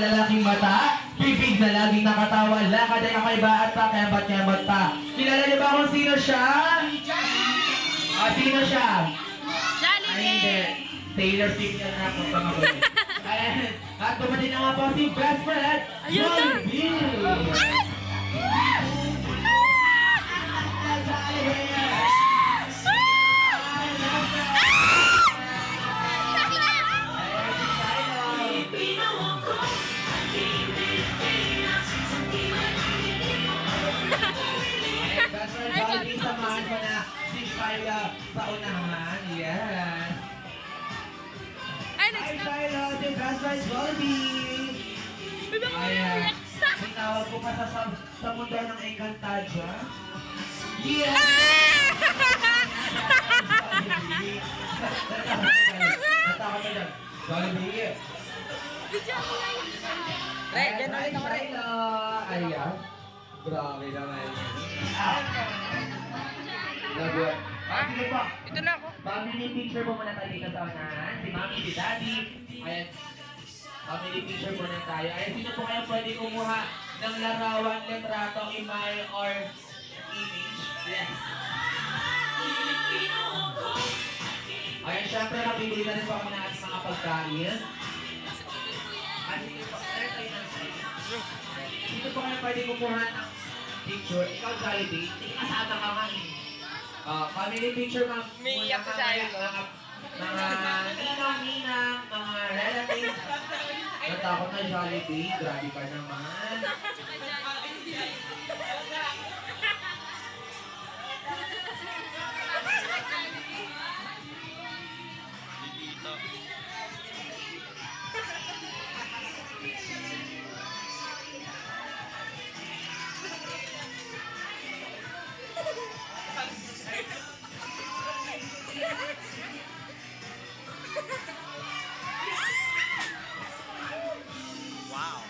malalaking mata, bibig na laging nakatawa, lakad ay kakaiba at pakembat-kembat pa. Kilala niyo ba kung sino siya? Sino siya? Ay, hindi. Taylor Swift yan na kung pamagulit. At dumating na nga po si best friend, Jollibee! Jollibee, samahan mo na si Shyla sa unahan. Yes. Ay, Hi, next up. Shyla! Si best friend Jollibee! Ayan. Tinawag ko pa sa mundo ng Encantadia. Yeah! Natakot na dyan. Jollibee! Re, dyan ulit ako, Re. Ayan. Grabe naman. Lagot. Sige po. Ito na ako. Family picture po muna tayo dito sa unahan. Si Mami, si Daddy. Ayan. Family picture muna tayo. Ayan, sino po kayo pwede kumuha ng larawan, litrato, email, or image? Yes. Ayan, syempre, mabibili na rin po ako ng ating mga pagkain. At sige po, tayo ng sa'yo. Sino po kayo pwede kumuha ng picture? Ikaw, Jollibee. Tingin kasama ka nga eh. Family picture mga Umiiyak si Shia. mga ninang-ninang, mga relatives. Natakot na Jollibee. Grabe ka naman. Wow.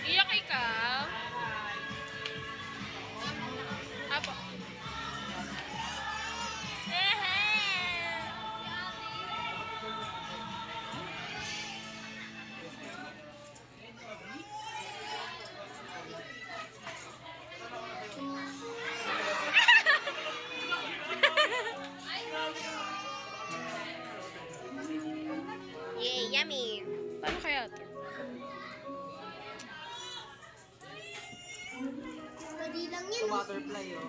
Iyak ikaw? Apo. Yay, yummy! Paano kaya ito? Pwede lang yun. Butterfly, oh.